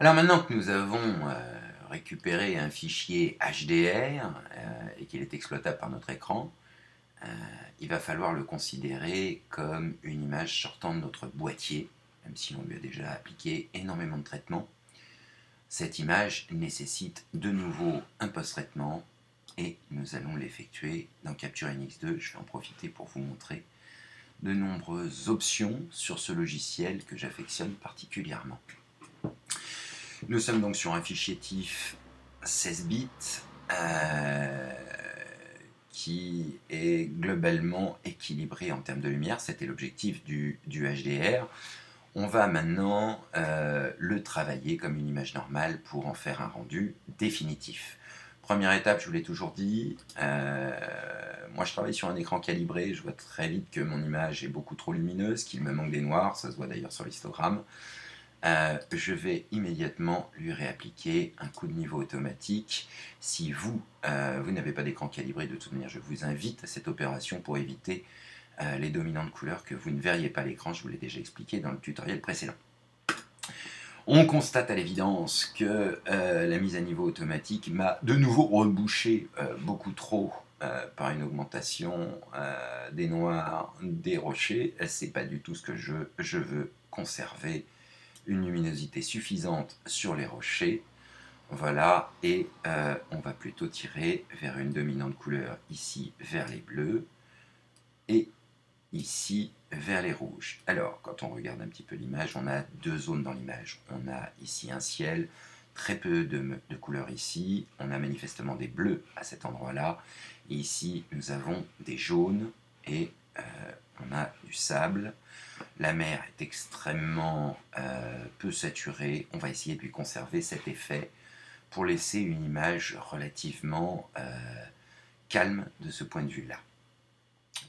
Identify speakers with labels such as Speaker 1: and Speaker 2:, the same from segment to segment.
Speaker 1: Alors maintenant que nous avons récupéré un fichier HDR et qu'il est exploitable par notre écran, euh, il va falloir le considérer comme une image sortant de notre boîtier, même si on lui a déjà appliqué énormément de traitements. Cette image nécessite de nouveau un post-traitement et nous allons l'effectuer dans Capture NX2. Je vais en profiter pour vous montrer de nombreuses options sur ce logiciel que j'affectionne particulièrement. Nous sommes donc sur un fichier TIFF 16 bits qui est globalement équilibré en termes de lumière. C'était l'objectif du HDR. On va maintenant le travailler comme une image normale pour en faire un rendu définitif. Première étape, je vous l'ai toujours dit, moi je travaille sur un écran calibré, je vois très vite que mon image est beaucoup trop lumineuse, qu'il me manque des noirs, ça se voit d'ailleurs sur l'histogramme. Je vais immédiatement lui réappliquer un coup de niveau automatique. Si vous n'avez pas d'écran calibré, de toute manière, je vous invite à cette opération pour éviter les dominantes couleurs que vous ne verriez pas à l'écran. Je vous l'ai déjà expliqué dans le tutoriel précédent. On constate à l'évidence que la mise à niveau automatique m'a de nouveau rebouché beaucoup trop par une augmentation des noirs des rochers. C'est pas du tout ce que je veux conserver. Une luminosité suffisante sur les rochers, voilà, et on va plutôt tirer vers une dominante couleur ici vers les bleus et ici vers les rouges. Alors quand on regarde un petit peu l'image, on a deux zones dans l'image. On a ici un ciel, très peu de couleurs ici, on a manifestement des bleus à cet endroit là, et ici nous avons des jaunes et on a du sable. La mer est extrêmement peu saturée. On va essayer de lui conserver cet effet pour laisser une image relativement calme de ce point de vue-là.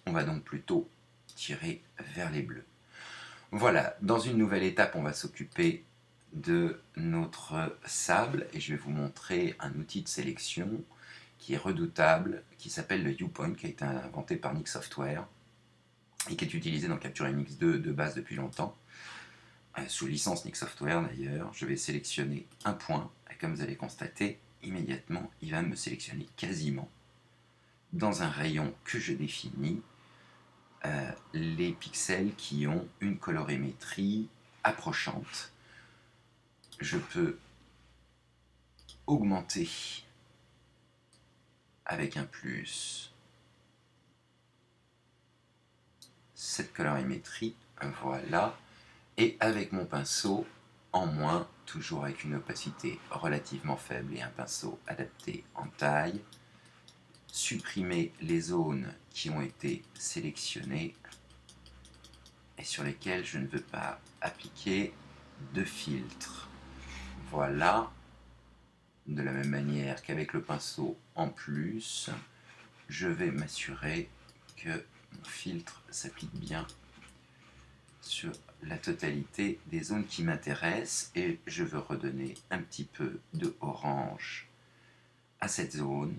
Speaker 1: On va donc plutôt tirer vers les bleus. Voilà, dans une nouvelle étape, on va s'occuper de notre sable et je vais vous montrer un outil de sélection qui est redoutable, qui s'appelle le Viewpoint, qui a été inventé par Nik Software et qui est utilisé dans Capture NX2 de base depuis longtemps, sous licence Nik Software d'ailleurs. Je vais sélectionner un point, et comme vous allez constater, immédiatement, il va me sélectionner quasiment, dans un rayon que je définis, les pixels qui ont une colorimétrie approchante. Je peux augmenter avec un plus cette colorimétrie, voilà, et avec mon pinceau en moins, toujours avec une opacité relativement faible et un pinceau adapté en taille, supprimer les zones qui ont été sélectionnées et sur lesquelles je ne veux pas appliquer de filtre. Voilà, de la même manière qu'avec le pinceau en plus, je vais m'assurer que mon filtre s'applique bien sur la totalité des zones qui m'intéressent et je veux redonner un petit peu de orange à cette zone.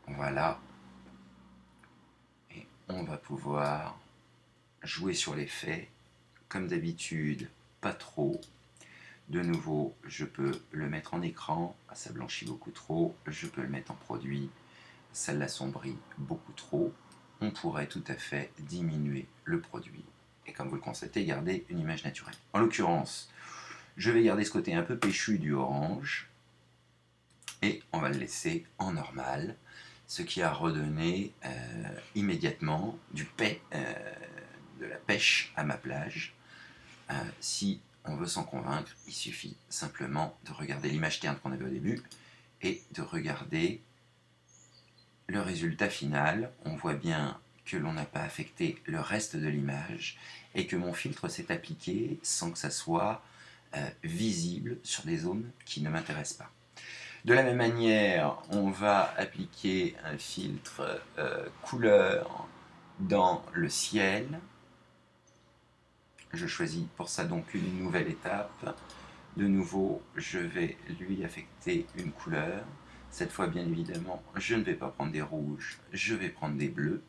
Speaker 1: Voilà. Et on va pouvoir jouer sur l'effet. Comme d'habitude, pas trop. De nouveau, je peux le mettre en écran, ça blanchit beaucoup trop. Je peux le mettre en produit, ça l'assombrit beaucoup trop. On pourrait tout à fait diminuer le produit. Et comme vous le constatez, garder une image naturelle. En l'occurrence, je vais garder ce côté un peu péchu du orange. Et on va le laisser en normal. Ce qui a redonné immédiatement de la pêche à ma plage. Si on veut s'en convaincre, il suffit simplement de regarder l'image terne qu'on avait au début et de regarder le résultat final. On voit bien que l'on n'a pas affecté le reste de l'image et que mon filtre s'est appliqué sans que ça soit visible sur des zones qui ne m'intéressent pas. De la même manière, on va appliquer un filtre couleur dans le ciel. Je choisis pour ça donc une nouvelle étape. De nouveau, je vais lui affecter une couleur. Cette fois, bien évidemment, je ne vais pas prendre des rouges, je vais prendre des bleus.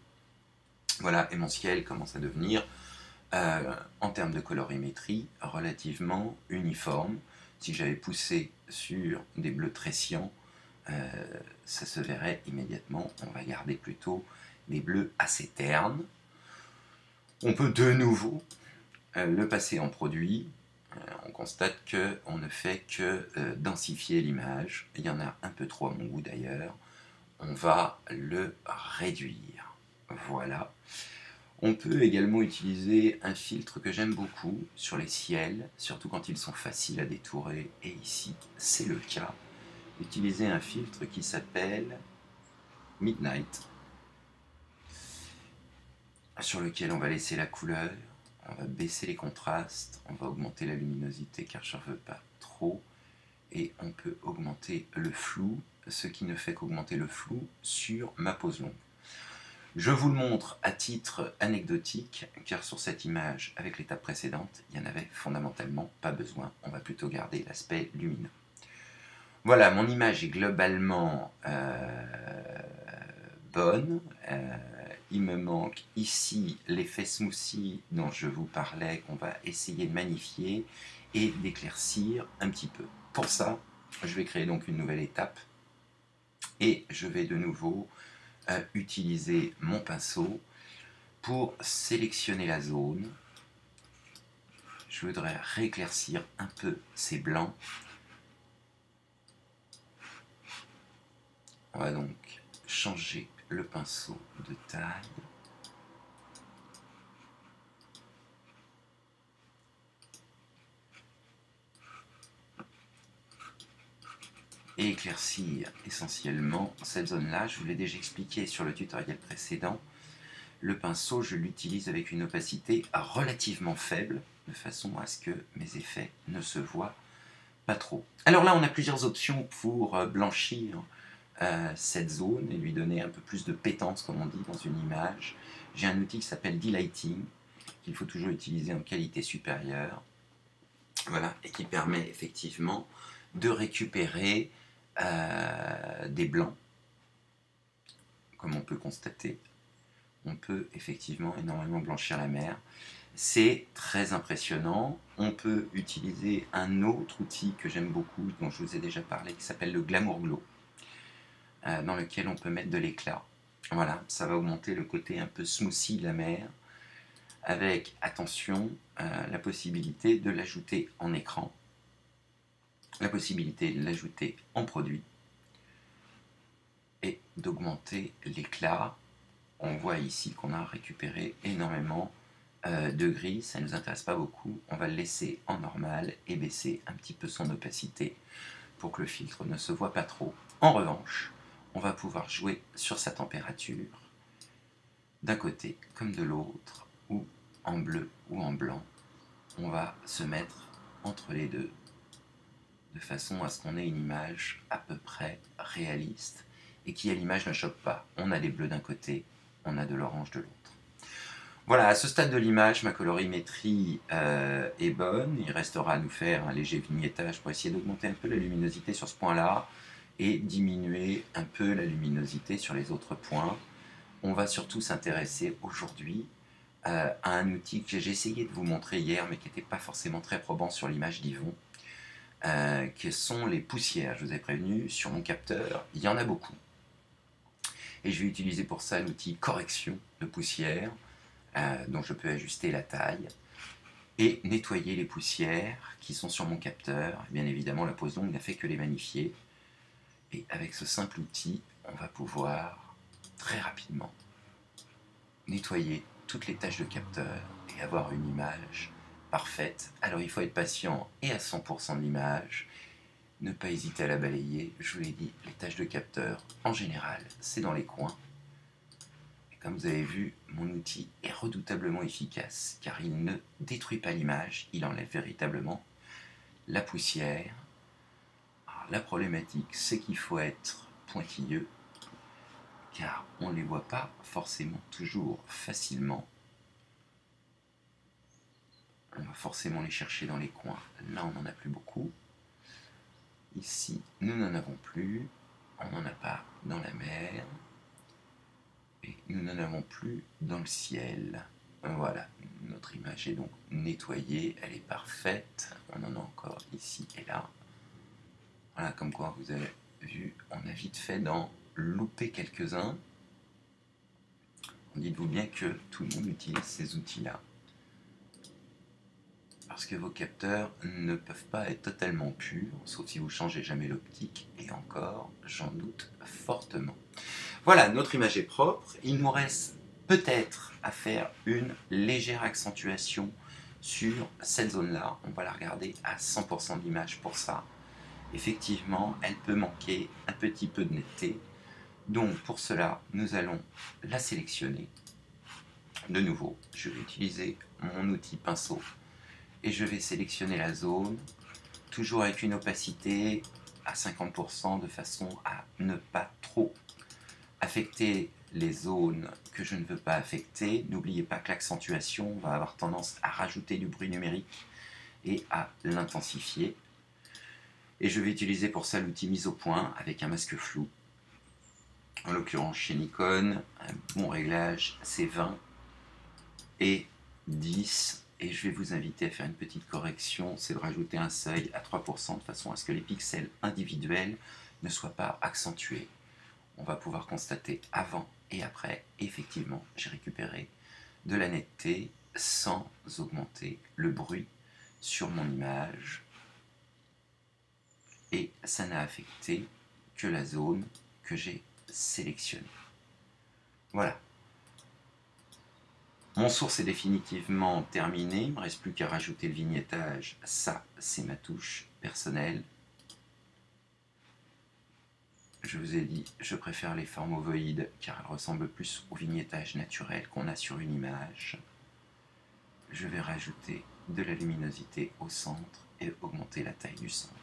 Speaker 1: Voilà, et mon ciel commence à devenir En termes de colorimétrie, relativement uniforme. Si j'avais poussé sur des bleus très cyan, ça se verrait immédiatement. On va garder plutôt des bleus assez ternes. On peut de nouveau le passer en produit. On constate qu'on ne fait que densifier l'image. Il y en a un peu trop à mon goût d'ailleurs. On va le réduire. Voilà. On peut également utiliser un filtre que j'aime beaucoup sur les ciels, surtout quand ils sont faciles à détourer, et ici c'est le cas. Utiliser un filtre qui s'appelle Midnight, sur lequel on va laisser la couleur, on va baisser les contrastes, on va augmenter la luminosité car je n'en veux pas trop, et on peut augmenter le flou, ce qui ne fait qu'augmenter le flou sur ma pose longue. Je vous le montre à titre anecdotique, car sur cette image, avec l'étape précédente, il n'y en avait fondamentalement pas besoin. On va plutôt garder l'aspect lumineux. Voilà, mon image est globalement bonne. Il me manque ici l'effet smoothie dont je vous parlais, qu'on va essayer de magnifier et d'éclaircir un petit peu. Pour ça, je vais créer donc une nouvelle étape et je vais de nouveau utiliser mon pinceau pour sélectionner la zone. Je voudrais rééclaircir un peu ces blancs. On va donc changer le pinceau de taille. Et éclaircir essentiellement cette zone-là. Je vous l'ai déjà expliqué sur le tutoriel précédent. Le pinceau, je l'utilise avec une opacité relativement faible, de façon à ce que mes effets ne se voient pas trop. Alors là, on a plusieurs options pour blanchir cette zone et lui donner un peu plus de pétence, comme on dit, dans une image. J'ai un outil qui s'appelle D-Lighting, qu'il faut toujours utiliser en qualité supérieure. Voilà, et qui permet effectivement de récupérer des blancs, comme on peut constater. On peut effectivement énormément blanchir la mer. C'est très impressionnant. On peut utiliser un autre outil que j'aime beaucoup, dont je vous ai déjà parlé, qui s'appelle le Glamour Glow, dans lequel on peut mettre de l'éclat. Voilà, ça va augmenter le côté un peu smoothie de la mer, avec, attention, la possibilité de l'ajouter en écran, la possibilité de l'ajouter en produit, et d'augmenter l'éclat. On voit ici qu'on a récupéré énormément de gris, ça ne nous intéresse pas beaucoup. On va le laisser en normal et baisser un petit peu son opacité pour que le filtre ne se voit pas trop. En revanche, on va pouvoir jouer sur sa température, d'un côté comme de l'autre, ou en bleu ou en blanc. On va se mettre entre les deux, de façon à ce qu'on ait une image à peu près réaliste, et qui à l'image ne choque pas. On a des bleus d'un côté, on a de l'orange de l'autre. Voilà, à ce stade de l'image, ma colorimétrie est bonne. Il restera à nous faire un léger vignettage pour essayer d'augmenter un peu la luminosité sur ce point-là et diminuer un peu la luminosité sur les autres points. On va surtout s'intéresser aujourd'hui à un outil que j'ai essayé de vous montrer hier, mais qui n'était pas forcément très probant sur l'image d'Yvon, qui sont les poussières. Je vous ai prévenu, sur mon capteur, il y en a beaucoup. Et je vais utiliser pour ça l'outil correction de poussière, dont je peux ajuster la taille, et nettoyer les poussières qui sont sur mon capteur. Bien évidemment, la pose longue n'a fait que les magnifier. Et avec ce simple outil, on va pouvoir très rapidement nettoyer toutes les taches de capteur et avoir une image parfaite. Alors il faut être patient et à 100% de l'image. Ne pas hésiter à la balayer. Je vous l'ai dit, les taches de capteur, en général, c'est dans les coins. Comme vous avez vu, mon outil est redoutablement efficace car il ne détruit pas l'image, il enlève véritablement la poussière. Alors, la problématique, c'est qu'il faut être pointilleux car on ne les voit pas forcément toujours facilement. On va forcément les chercher dans les coins. Là, on n'en a plus beaucoup. Ici, nous n'en avons plus. On n'en a pas dans la mer. Et nous n'en avons plus dans le ciel. Voilà, Notre image est donc nettoyée, elle est parfaite. On en a encore ici et là. Voilà, comme quoi vous avez vu, on a vite fait d'en louper quelques-uns. Dites-vous bien que tout le monde utilise ces outils-là. Parce que vos capteurs ne peuvent pas être totalement purs, sauf si vous ne changez jamais l'optique, et encore, j'en doute fortement. Voilà, notre image est propre. Il nous reste peut-être à faire une légère accentuation sur cette zone-là. On va la regarder à 100% de l'image pour ça. Effectivement, elle peut manquer un petit peu de netteté. Donc pour cela, nous allons la sélectionner. De nouveau, je vais utiliser mon outil pinceau et je vais sélectionner la zone, toujours avec une opacité à 50% de façon à ne pas trop affecter les zones que je ne veux pas affecter. N'oubliez pas que l'accentuation va avoir tendance à rajouter du bruit numérique et à l'intensifier. Et je vais utiliser pour ça l'outil mise au point avec un masque flou. En l'occurrence chez Nikon, un bon réglage c'est 20 et 10. Et je vais vous inviter à faire une petite correction, c'est de rajouter un seuil à 3% de façon à ce que les pixels individuels ne soient pas accentués. On va pouvoir constater avant et après, effectivement, j'ai récupéré de la netteté sans augmenter le bruit sur mon image. Et ça n'a affecté que la zone que j'ai sélectionnée. Voilà. Mon source est définitivement terminé, il ne me reste plus qu'à rajouter le vignettage. Ça, c'est ma touche personnelle. Je vous ai dit, je préfère les formes ovoïdes car elles ressemblent plus au vignettage naturel qu'on a sur une image. Je vais rajouter de la luminosité au centre et augmenter la taille du centre.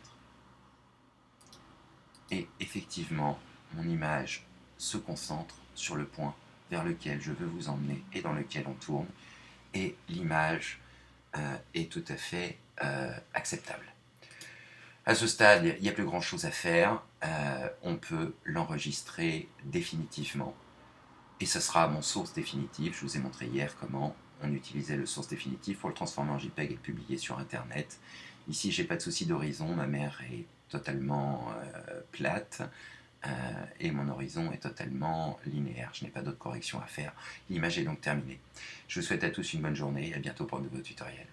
Speaker 1: Et effectivement, mon image se concentre sur le point vers lequel je veux vous emmener et dans lequel on tourne. Et l'image est tout à fait acceptable. À ce stade, il n'y a plus grand chose à faire. On peut l'enregistrer définitivement. Et ce sera mon source définitive. Je vous ai montré hier comment on utilisait le source définitif pour le transformer en JPEG et le publier sur Internet. Ici, j'ai pas de souci d'horizon. Ma mer est totalement plate. Et mon horizon est totalement linéaire. Je n'ai pas d'autres corrections à faire. L'image est donc terminée. Je vous souhaite à tous une bonne journée et à bientôt pour un nouveau tutoriel.